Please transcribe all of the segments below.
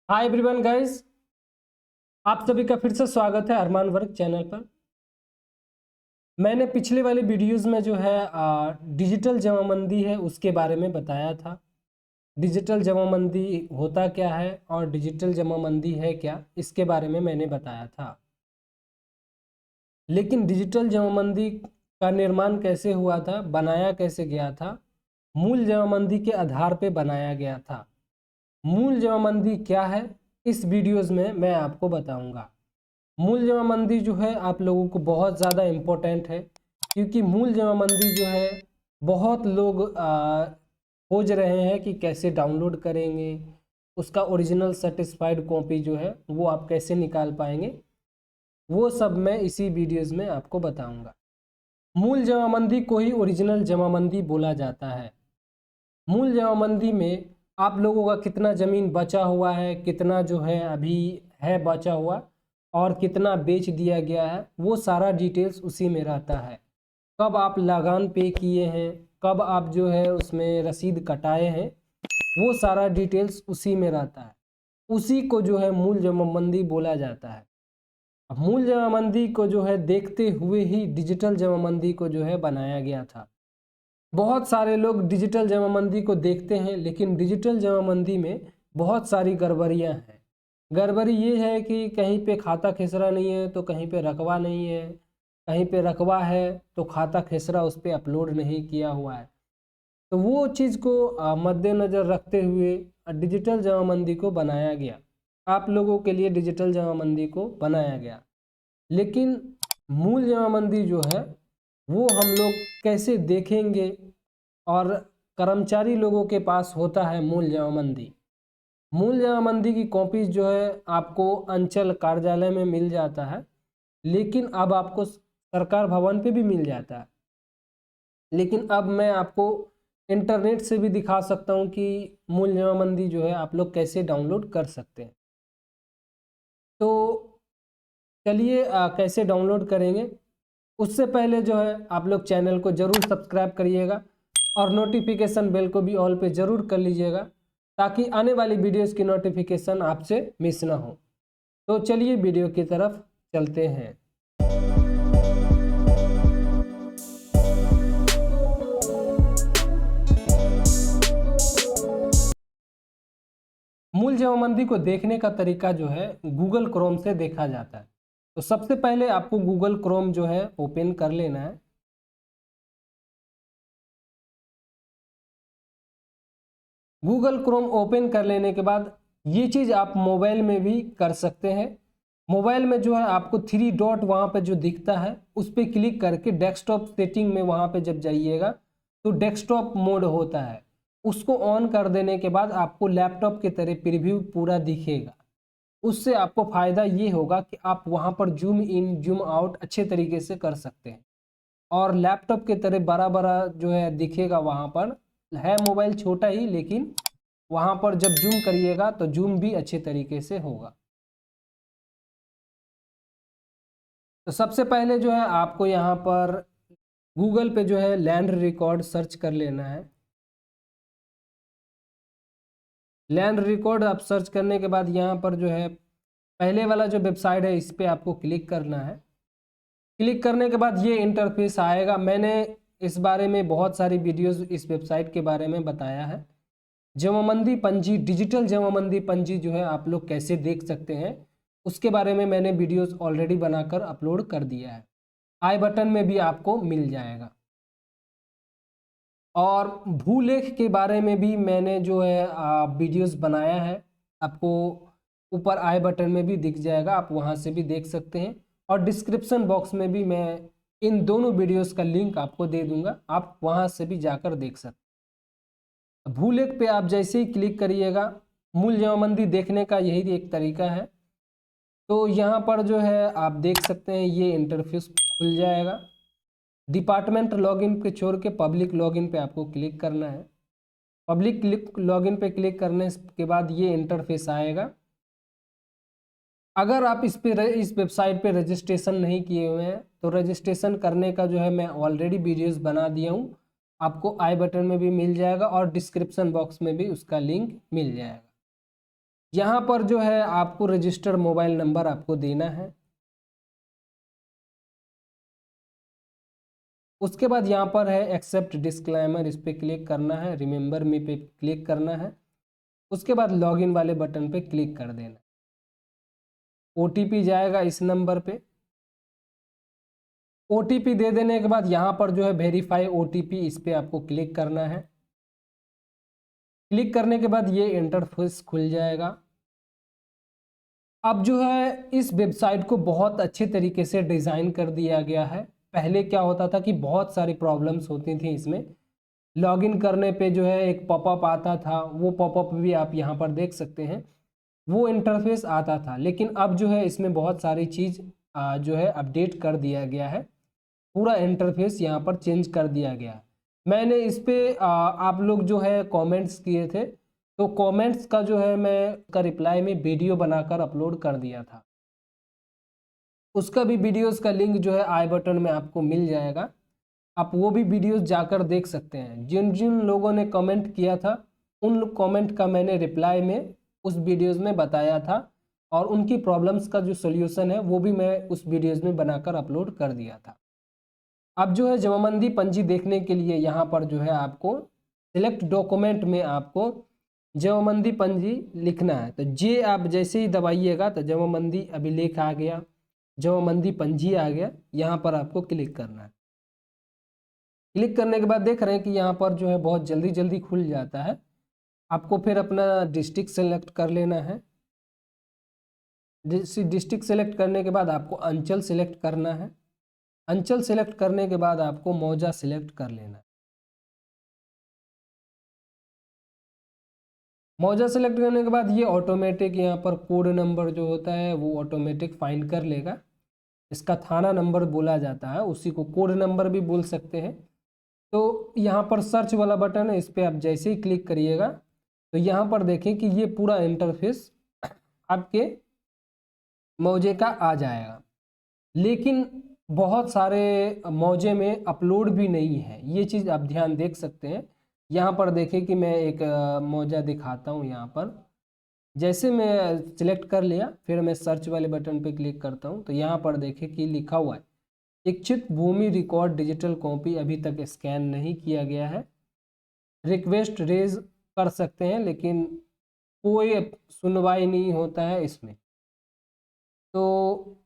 Hi everyone guys, आप सभी का फिर से स्वागत है अरमान वर्क चैनल पर। मैंने पिछले वाले वीडियोस में जो है डिजिटल जमाबंदी है उसके बारे में बताया था। डिजिटल जमाबंदी होता क्या है और डिजिटल जमाबंदी है क्या, इसके बारे में मैंने बताया था। लेकिन डिजिटल जमाबंदी का निर्माण कैसे हुआ था, बनाया कैसे गया था? मूल जमाबंदी के आधार पे बनाया गया था। मूल जमाबंदी क्या है, इस वीडियोस में मैं आपको बताऊंगा। मूल जमाबंदी जो है आप लोगों को बहुत ज़्यादा इम्पोर्टेंट है, क्योंकि मूल जमाबंदी जो है बहुत लोग खोज रहे हैं कि कैसे डाउनलोड करेंगे, उसका ओरिजिनल सर्टिफाइड कॉपी जो है वो आप कैसे निकाल पाएंगे, वो सब मैं इसी वीडियोस में आपको बताऊंगा। मूल जमाबंदी को ही ओरिजिनल जमाबंदी बोला जाता है। मूल जमाबंदी में आप लोगों का कितना ज़मीन बचा हुआ है, कितना जो है अभी है बचा हुआ, और कितना बेच दिया गया है, वो सारा डिटेल्स उसी में रहता है। कब आप लगान पे किए हैं, कब आप जो है उसमें रसीद कटाए हैं, वो सारा डिटेल्स उसी में रहता है। उसी को जो है मूल जमाबंदी बोला जाता है। अब मूल जमाबंदी को जो है देखते हुए ही डिजिटल जमाबंदी को जो है बनाया गया था। बहुत सारे लोग डिजिटल जमाबंदी को देखते हैं, लेकिन डिजिटल जमाबंदी में बहुत सारी गड़बड़ियां हैं। गड़बड़ी ये है कि कहीं पे खाता खेसरा नहीं है तो कहीं पे रकबा नहीं है, कहीं पे रकबा है तो खाता खेसरा उस पर अपलोड नहीं किया हुआ है। तो वो चीज़ को मद्देनज़र रखते हुए डिजिटल जमाबंदी को बनाया गया। आप लोगों के लिए डिजिटल जमाबंदी को बनाया गया। लेकिन मूल जमाबंदी जो है वो हम लोग कैसे देखेंगे, और कर्मचारी लोगों के पास होता है मूल जमाबंदी। मूल जमाबंदी की कॉपीज जो है आपको अंचल कार्यालय में मिल जाता है, लेकिन अब आपको सरकार भवन पे भी मिल जाता है। लेकिन अब मैं आपको इंटरनेट से भी दिखा सकता हूँ कि मूल जमाबंदी जो है आप लोग कैसे डाउनलोड कर सकते हैं। तो चलिए कैसे डाउनलोड करेंगे, उससे पहले जो है आप लोग चैनल को ज़रूर सब्सक्राइब करिएगा और नोटिफिकेशन बेल को भी ऑल पे ज़रूर कर लीजिएगा, ताकि आने वाली वीडियोस की नोटिफिकेशन आपसे मिस ना हो। तो चलिए वीडियो की तरफ चलते हैं। मूल जमाबंदी को देखने का तरीका जो है गूगल क्रोम से देखा जाता है। तो सबसे पहले आपको गूगल क्रोम जो है ओपन कर लेना है। गूगल क्रोम ओपन कर लेने के बाद ये चीज़ आप मोबाइल में भी कर सकते हैं। मोबाइल में जो है आपको 3 डॉट वहाँ पे जो दिखता है उस पर क्लिक करके डेस्कटॉप सेटिंग में वहाँ पे जब जाइएगा तो डेस्कटॉप मोड होता है, उसको ऑन कर देने के बाद आपको लैपटॉप की तरह प्रीव्यू पूरा दिखेगा। उससे आपको फ़ायदा ये होगा कि आप वहाँ पर जूम इन जूम आउट अच्छे तरीके से कर सकते हैं, और लैपटॉप की तरह बड़ा बड़ा जो है दिखेगा। वहाँ पर है मोबाइल छोटा ही, लेकिन वहाँ पर जब जूम करिएगा तो जूम भी अच्छे तरीके से होगा। तो सबसे पहले जो है आपको यहाँ पर गूगल पे जो है लैंड रिकॉर्ड सर्च कर लेना है। लैंड रिकॉर्ड आप सर्च करने के बाद यहाँ पर जो है पहले वाला जो वेबसाइट है इस पर आपको क्लिक करना है। क्लिक करने के बाद ये इंटरफेस आएगा। मैंने इस बारे में बहुत सारी वीडियोस इस वेबसाइट के बारे में बताया है। जमाबंदी पंजी, डिजिटल जमाबंदी पंजी जो है आप लोग कैसे देख सकते हैं, उसके बारे में मैंने वीडियोस ऑलरेडी बनाकर अपलोड कर दिया है। आई बटन में भी आपको मिल जाएगा। और भूलेख के बारे में भी मैंने जो है वीडियोस बनाया है, आपको ऊपर आई बटन में भी दिख जाएगा, आप वहां से भी देख सकते हैं। और डिस्क्रिप्शन बॉक्स में भी मैं इन दोनों वीडियोस का लिंक आपको दे दूंगा, आप वहां से भी जाकर देख सकते हैं। भूलेख पे आप जैसे ही क्लिक करिएगा, मूल जमाबंदी देखने का यही एक तरीका है। तो यहाँ पर जो है आप देख सकते हैं ये इंटरफेस खुल जाएगा। डिपार्टमेंट लॉगिन पे छोड़ के पब्लिक लॉगिन पे आपको क्लिक करना है। पब्लिक लॉगिन पे क्लिक करने के बाद ये इंटरफेस आएगा। अगर आप इस वेबसाइट पे रजिस्ट्रेशन नहीं किए हुए हैं तो रजिस्ट्रेशन करने का जो है मैं ऑलरेडी वीडियोस बना दिया हूँ, आपको आई बटन में भी मिल जाएगा और डिस्क्रिप्शन बॉक्स में भी उसका लिंक मिल जाएगा। यहाँ पर जो है आपको रजिस्टर्ड मोबाइल नंबर आपको देना है। उसके बाद यहाँ पर है एक्सेप्ट डिस्क्लेमर, इस पर क्लिक करना है। रिमेंबर मी पे क्लिक करना है। उसके बाद लॉगिन वाले बटन पे क्लिक कर देना। OTP जाएगा इस नंबर पे। OTP दे देने के बाद यहाँ पर जो है वेरीफाई OTP, इस पे आपको क्लिक करना है। क्लिक करने के बाद ये इंटरफेस खुल जाएगा। अब जो है इस वेबसाइट को बहुत अच्छे तरीके से डिज़ाइन कर दिया गया है। पहले क्या होता था कि बहुत सारी प्रॉब्लम्स होती थी इसमें। लॉगिन करने पे जो है एक पॉपअप आता था, वो पॉपअप भी आप यहाँ पर देख सकते हैं, वो इंटरफेस आता था। लेकिन अब जो है इसमें बहुत सारी चीज़ जो है अपडेट कर दिया गया है। पूरा इंटरफेस यहाँ पर चेंज कर दिया गया। मैंने इस पे आप लोग जो है कमेंट्स किए थे, तो कमेंट्स का जो है मैं का रिप्लाई में वीडियो बनाकर अपलोड कर दिया था। उसका भी वीडियोस का लिंक जो है आई बटन में आपको मिल जाएगा। आप वो भी वीडियोस जाकर देख सकते हैं। जिन जिन लोगों ने कमेंट किया था उन कमेंट का मैंने रिप्लाई में उस वीडियोस में बताया था, और उनकी प्रॉब्लम्स का जो सोल्यूशन है वो भी मैं उस वीडियोस में बनाकर अपलोड कर दिया था। अब जो है जमाबंदी पंजी देखने के लिए यहाँ पर जो है आपको सिलेक्ट डॉक्यूमेंट में आपको जमाबंदी पंजी लिखना है। तो जे आप जैसे ही दबाइएगा तो जमाबंदी अभिलेख आ गया, जमाबंदी पंजी आ गया। यहाँ पर आपको क्लिक करना है। क्लिक करने के बाद देख रहे हैं कि यहाँ पर जो है बहुत जल्दी जल्दी खुल जाता है। आपको फिर अपना डिस्ट्रिक्ट सेलेक्ट कर लेना है। डिस्ट्रिक्ट सेलेक्ट करने के बाद आपको अंचल सेलेक्ट करना है। अंचल सेलेक्ट करने के बाद आपको मौजा सेलेक्ट कर लेना है। मौजा सेलेक्ट करने के बाद ये ऑटोमेटिक यहाँ पर कोड नंबर जो होता है वो ऑटोमेटिक फाइंड कर लेगा। इसका थाना नंबर बोला जाता है, उसी को कोड नंबर भी बोल सकते हैं। तो यहाँ पर सर्च वाला बटन है, इस पर आप जैसे ही क्लिक करिएगा तो यहाँ पर देखें कि ये पूरा इंटरफेस आपके मौजे का आ जाएगा। लेकिन बहुत सारे मौजे में अपलोड भी नहीं है, ये चीज़ आप ध्यान देख सकते हैं। यहाँ पर देखें कि मैं एक मौजा दिखाता हूँ। यहाँ पर जैसे मैं सिलेक्ट कर लिया, फिर मैं सर्च वाले बटन पे क्लिक करता हूँ तो यहाँ पर देखें कि लिखा हुआ है इच्छित भूमि रिकॉर्ड डिजिटल कॉपी अभी तक स्कैन नहीं किया गया है। रिक्वेस्ट रेज कर सकते हैं लेकिन कोई सुनवाई नहीं होता है इसमें। तो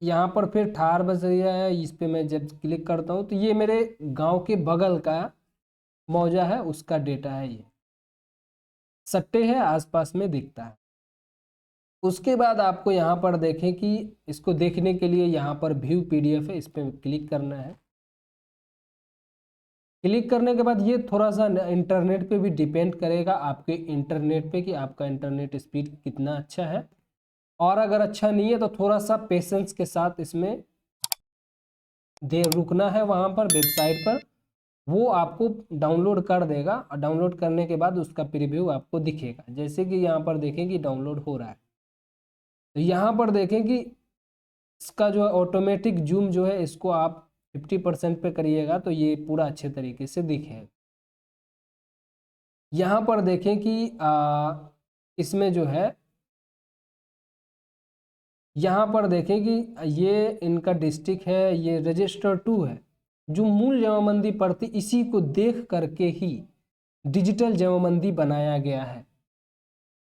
यहाँ पर फिर ठार बज रहा है, इस पे मैं जब क्लिक करता हूँ तो ये मेरे गांव के बगल का मौजा है, उसका डेटा है। ये सट्टे है आसपास में दिखता है। उसके बाद आपको यहाँ पर देखें कि इसको देखने के लिए यहाँ पर व्यू PDF है, इस पर क्लिक करना है। क्लिक करने के बाद ये थोड़ा सा इंटरनेट पे भी डिपेंड करेगा, आपके इंटरनेट पे, कि आपका इंटरनेट स्पीड कितना अच्छा है। और अगर अच्छा नहीं है तो थोड़ा सा पेशेंस के साथ इसमें देर रुकना है। वहाँ पर वेबसाइट पर वो आपको डाउनलोड कर देगा, और डाउनलोड करने के बाद उसका प्रीव्यू आपको दिखेगा। जैसे कि यहाँ पर देखें कि डाउनलोड हो रहा है, तो यहाँ पर देखें कि इसका जो है ऑटोमेटिक जूम जो है इसको आप 50% पे करिएगा तो ये पूरा अच्छे तरीके से दिखेगा। यहाँ पर देखें कि इसमें जो है यहाँ पर देखें कि ये इनका डिस्ट्रिक्ट है, ये रजिस्टर 2 है। जो मूल जमाबंदी पड़ती इसी को देख करके ही डिजिटल जमाबंदी बनाया गया है।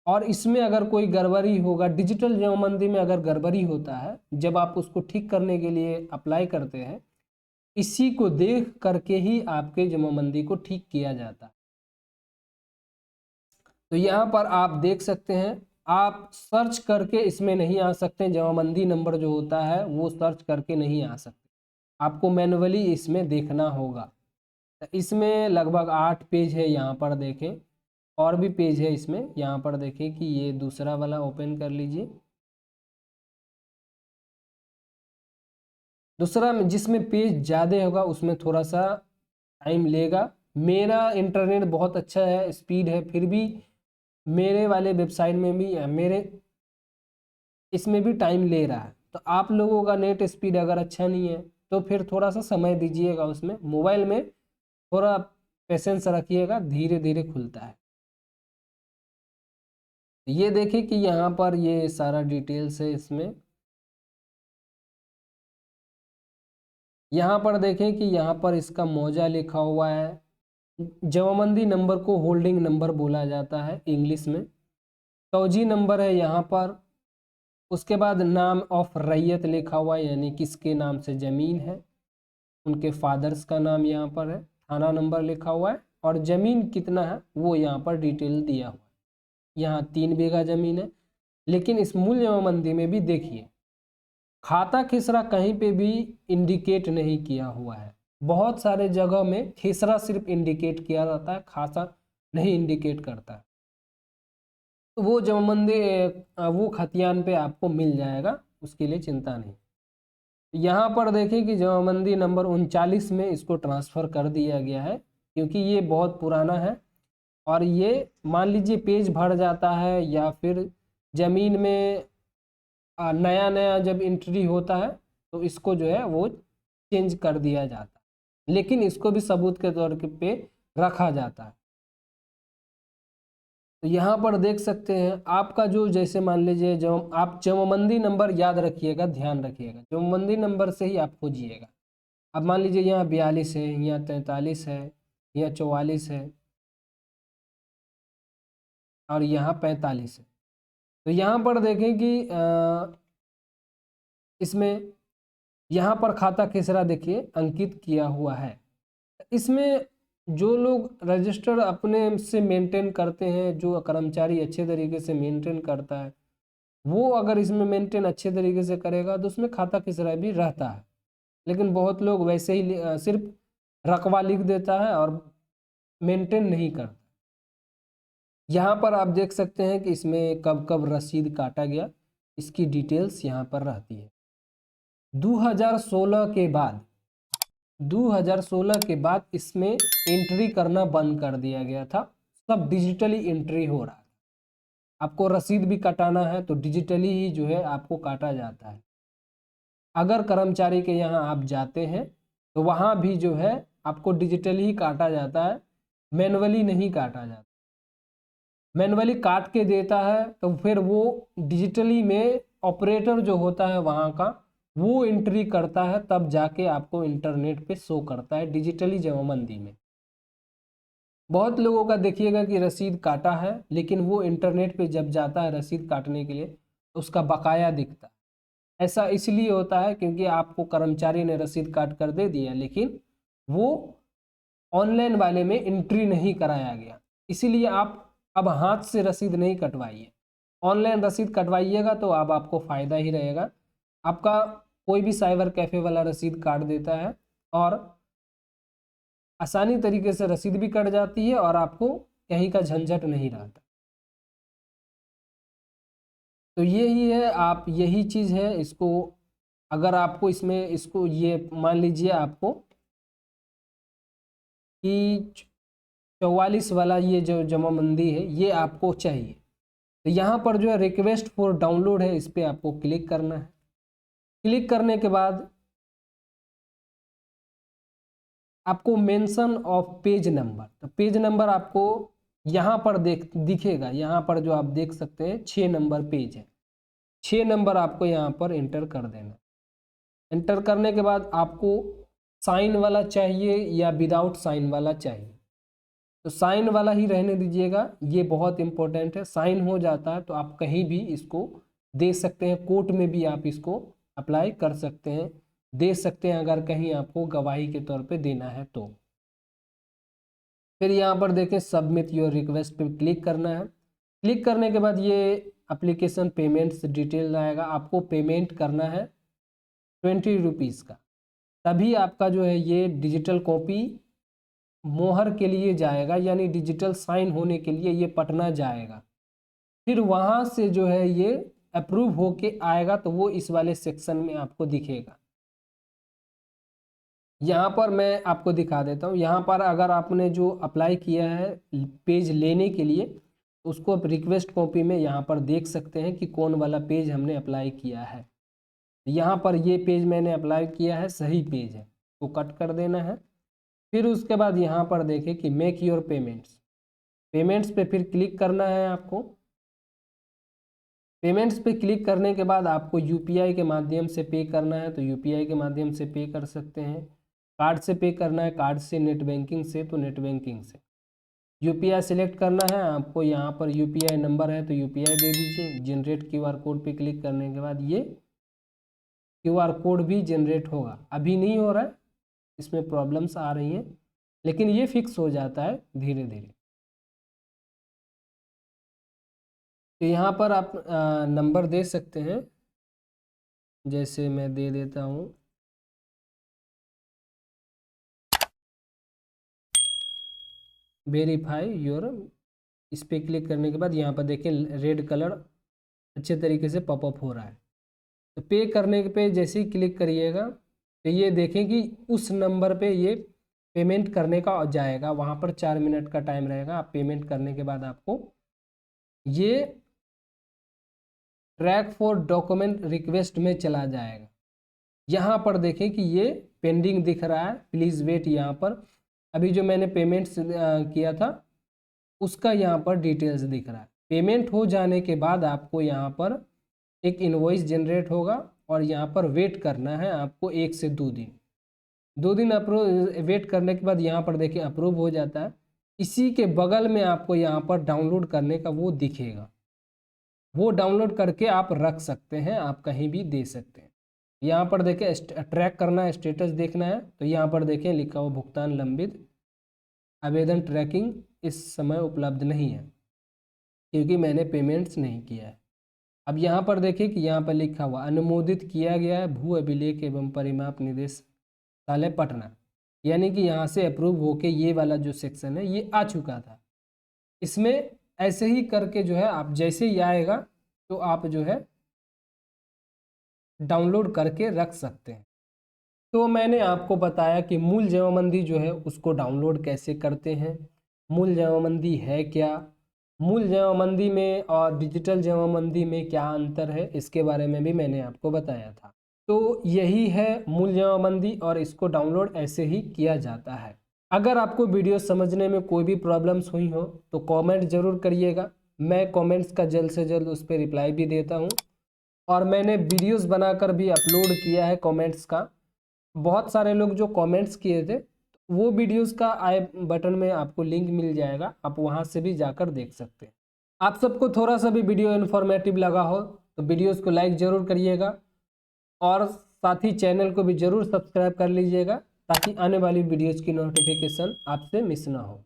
और इसमें अगर कोई गड़बड़ी होगा, डिजिटल जमाबंदी में अगर गड़बड़ी होता है, जब आप उसको ठीक करने के लिए अप्लाई करते हैं, इसी को देख करके ही आपके जमाबंदी को ठीक किया जाता है। तो यहाँ पर आप देख सकते हैं, आप सर्च करके इसमें नहीं आ सकते। जमाबंदी नंबर जो होता है वो सर्च करके नहीं आ सकते, आपको मैनुअली इसमें देखना होगा। इसमें लगभग 8 पेज है। यहाँ पर देखें और भी पेज है इसमें। यहाँ पर देखें कि ये दूसरा वाला ओपन कर लीजिए। दूसरा जिसमें पेज ज़्यादा होगा उसमें थोड़ा सा टाइम लेगा। मेरा इंटरनेट बहुत अच्छा है, स्पीड है, फिर भी मेरे वाले वेबसाइट में भी मेरे इसमें भी टाइम ले रहा है। तो आप लोगों का नेट स्पीड अगर अच्छा नहीं है तो फिर थोड़ा सा समय दीजिएगा उसमें। मोबाइल में थोड़ा पेशेंस रखिएगा, धीरे धीरे खुलता है। ये देखिए कि यहाँ पर ये सारा डिटेल्स है इसमें। यहाँ पर देखें कि यहाँ पर इसका मौजा लिखा हुआ है। जमाबंदी नंबर को होल्डिंग नंबर बोला जाता है इंग्लिश में। तौजी नंबर है यहाँ पर। उसके बाद नाम ऑफ रैयत लिखा हुआ है, यानी किसके नाम से ज़मीन है, उनके फादर्स का नाम यहाँ पर है। थाना नंबर लिखा हुआ है और ज़मीन कितना है वो यहाँ पर डिटेल दिया हुआ है। यहाँ 3 बीघा ज़मीन है। लेकिन इस मूल जमाबंदी में भी देखिए खाता खेसरा कहीं पे भी इंडिकेट नहीं किया हुआ है। बहुत सारे जगह में खेसरा सिर्फ इंडिकेट किया जाता है, खाता नहीं इंडिकेट करता है। तो वो जमाबंदी वो खतियान पे आपको मिल जाएगा, उसके लिए चिंता नहीं। यहाँ पर देखें कि जमाबंदी नंबर 39 में इसको ट्रांसफ़र कर दिया गया है, क्योंकि ये बहुत पुराना है और ये मान लीजिए पेज भर जाता है या फिर ज़मीन में नया नया जब एंट्री होता है तो इसको जो है वो चेंज कर दिया जाता है, लेकिन इसको भी सबूत के तौर पे रखा जाता है। तो यहाँ पर देख सकते हैं आपका जो, जैसे मान लीजिए जब आप जमाबंदी नंबर याद रखिएगा, ध्यान रखिएगा, जमाबंदी नंबर से ही आप खोजिएगा। अब मान लीजिए यहाँ 42 है, यहाँ 43 है, यहाँ 44 है और यहाँ 45 है। तो यहाँ पर देखें कि इसमें यहाँ पर खाता खेसरा देखिए अंकित किया हुआ है। इसमें जो लोग रजिस्टर अपने से मेंटेन करते हैं, जो कर्मचारी अच्छे तरीके से मेंटेन करता है, वो अगर इसमें मेंटेन अच्छे तरीके से करेगा तो उसमें खाता खेसरा भी रहता है। लेकिन बहुत लोग वैसे ही सिर्फ रकबा लिख देता है और मेंटेन नहीं करता। यहाँ पर आप देख सकते हैं कि इसमें कब कब रसीद काटा गया, इसकी डिटेल्स यहाँ पर रहती है। 2016 के बाद 2016 के बाद इसमें एंट्री करना बंद कर दिया गया था, सब डिजिटली एंट्री हो रहा है। आपको रसीद भी कटाना है तो डिजिटली ही जो है आपको काटा जाता है। अगर कर्मचारी के यहाँ आप जाते हैं तो वहाँ भी जो है आपको डिजिटली ही काटा जाता है, मैनुअली नहीं काटा जाता। मैनुअली काट के देता है तो फिर वो डिजिटली में ऑपरेटर जो होता है वहाँ का, वो एंट्री करता है, तब जाके आपको इंटरनेट पे शो करता है डिजिटली जमाबंदी में। बहुत लोगों का देखिएगा कि रसीद काटा है, लेकिन वो इंटरनेट पे जब जाता है रसीद काटने के लिए उसका बकाया दिखता है। ऐसा इसलिए होता है क्योंकि आपको कर्मचारी ने रसीद काट कर दे दिया, लेकिन वो ऑनलाइन वाले में एंट्री नहीं कराया गया। इसीलिए आप अब हाथ से रसीद नहीं कटवाइए, ऑनलाइन रसीद कटवाइएगा तो अब आपको फ़ायदा ही रहेगा। आपका कोई भी साइबर कैफ़े वाला रसीद काट देता है और आसानी तरीके से रसीद भी कट जाती है और आपको कहीं का झंझट नहीं रहता। तो यही है, आप यही चीज़ है। इसको अगर आपको इसमें इसको ये मान लीजिए आपको कि 44 वाला ये जो जमाबंदी है ये आपको चाहिए, तो यहाँ पर जो है रिक्वेस्ट फॉर डाउनलोड है, इस पर आपको क्लिक करना है। क्लिक करने के बाद आपको मेंशन ऑफ पेज नंबर, तो पेज नंबर आपको यहाँ पर दिखेगा। यहाँ पर जो आप देख सकते हैं 6 नंबर पेज है, 6 नंबर आपको यहाँ पर एंटर कर देना। एंटर करने के बाद आपको साइन वाला चाहिए या विदाउट साइन वाला चाहिए, तो साइन वाला ही रहने दीजिएगा, ये बहुत इंपॉर्टेंट है। साइन हो जाता है तो आप कहीं भी इसको दे सकते हैं, कोर्ट में भी आप इसको अप्लाई कर सकते हैं, दे सकते हैं अगर कहीं आपको गवाही के तौर पे देना है तो। फिर यहाँ पर देखें सबमिट योर रिक्वेस्ट पे क्लिक करना है। क्लिक करने के बाद ये एप्लीकेशन पेमेंट्स डिटेल आएगा, आपको पेमेंट करना है 20 रुपीज़ का, तभी आपका जो है ये डिजिटल कॉपी मोहर के लिए जाएगा, यानी डिजिटल साइन होने के लिए ये पटना जाएगा। फिर वहाँ से जो है ये अप्रूव होके आएगा तो वो इस वाले सेक्शन में आपको दिखेगा। यहाँ पर मैं आपको दिखा देता हूँ। यहाँ पर अगर आपने जो अप्लाई किया है पेज लेने के लिए, उसको आप रिक्वेस्ट कॉपी में यहाँ पर देख सकते हैं कि कौन वाला पेज हमने अप्लाई किया है। यहाँ पर ये पेज मैंने अप्लाई किया है, सही पेज है, तो कट कर देना है। फिर उसके बाद यहाँ पर देखें कि मेक योर पेमेंट्स, पेमेंट्स पे फिर क्लिक करना है आपको। पेमेंट्स पे क्लिक करने के बाद आपको यूपीआई के माध्यम से पे करना है तो यूपीआई के माध्यम से पे कर सकते हैं। कार्ड से पे करना है, कार्ड से, नेट बैंकिंग से तो नेट बैंकिंग से। यूपीआई सिलेक्ट करना है आपको, यहाँ पर यूपीआई नंबर है तो यूपीआई दे दीजिए। जनरेट क्यूआर कोड पे क्लिक करने के बाद ये क्यूआर कोड भी जनरेट होगा। अभी नहीं हो रहा है, इसमें प्रॉब्लम्स आ रही हैं, लेकिन ये फिक्स हो जाता है धीरे धीरे। तो यहाँ पर आप नंबर दे सकते हैं, जैसे मैं दे देता हूँ वेरीफाई योर। इस पर क्लिक करने के बाद यहाँ पर देखें रेड कलर अच्छे तरीके से पॉपअप हो रहा है। तो पे करने पे जैसे ही क्लिक करिएगा तो ये देखें कि उस नंबर पे ये पेमेंट करने का जाएगा। वहाँ पर 4 मिनट का टाइम रहेगा। आप पेमेंट करने के बाद आपको ये ट्रैक फॉर डॉक्यूमेंट रिक्वेस्ट में चला जाएगा। यहाँ पर देखें कि ये पेंडिंग दिख रहा है, प्लीज़ वेट। यहाँ पर अभी जो मैंने पेमेंट्स किया था उसका यहाँ पर डिटेल्स दिख रहा है। पेमेंट हो जाने के बाद आपको यहाँ पर एक इनवॉइस जनरेट होगा और यहाँ पर वेट करना है आपको 1 से 2 दिन। 2 दिन अप्रूव वेट करने के बाद यहाँ पर देखिए अप्रूव हो जाता है। इसी के बगल में आपको यहाँ पर डाउनलोड करने का वो दिखेगा, वो डाउनलोड करके आप रख सकते हैं, आप कहीं भी दे सकते हैं। यहाँ पर देखें ट्रैक करना है, स्टेटस देखना है तो यहाँ पर देखें लिखा हुआ भुगतान लंबित, आवेदन ट्रैकिंग इस समय उपलब्ध नहीं है क्योंकि मैंने पेमेंट्स नहीं किया है। अब यहाँ पर देखिए कि यहाँ पर लिखा हुआ अनुमोदित किया गया है भू अभिलेख एवं परिमाप निदेशालय पटना, यानी कि यहाँ से अप्रूव होके ये वाला जो सेक्शन है ये आ चुका था। इसमें ऐसे ही करके जो है आप जैसे ही आएगा तो आप जो है डाउनलोड करके रख सकते हैं। तो मैंने आपको बताया कि मूल जमाबंदी जो है उसको डाउनलोड कैसे करते हैं, मूल जमाबंदी है क्या, मूल जमाबंदी में और डिजिटल जमाबंदी में क्या अंतर है, इसके बारे में भी मैंने आपको बताया था। तो यही है मूल जमाबंदी और इसको डाउनलोड ऐसे ही किया जाता है। अगर आपको वीडियो समझने में कोई भी प्रॉब्लम्स हुई हो तो कमेंट ज़रूर करिएगा। मैं कमेंट्स का जल्द से जल्द उस पर रिप्लाई भी देता हूँ और मैंने वीडियोस बनाकर भी अपलोड किया है कमेंट्स का। बहुत सारे लोग जो कमेंट्स किए थे वो वीडियोस का आई बटन में आपको लिंक मिल जाएगा, आप वहाँ से भी जाकर देख सकते हैं। आप सबको थोड़ा सा भी वीडियो इन्फॉर्मेटिव लगा हो तो वीडियोस को लाइक ज़रूर करिएगा और साथ ही चैनल को भी ज़रूर सब्सक्राइब कर लीजिएगा ताकि आने वाली वीडियोस की नोटिफिकेशन आपसे मिस ना हो।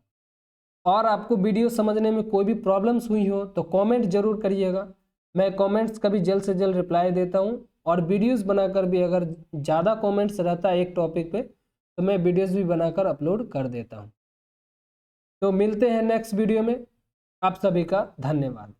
और आपको वीडियो समझने में कोई भी प्रॉब्लम्स हुई हो तो कमेंट जरूर करिएगा, मैं कमेंट्स का भी जल्द से जल्द रिप्लाई देता हूं। और वीडियोस बनाकर भी अगर ज़्यादा कमेंट्स रहता है एक टॉपिक पे तो मैं वीडियोस भी बनाकर अपलोड कर देता हूं। तो मिलते हैं नेक्स्ट वीडियो में, आप सभी का धन्यवाद।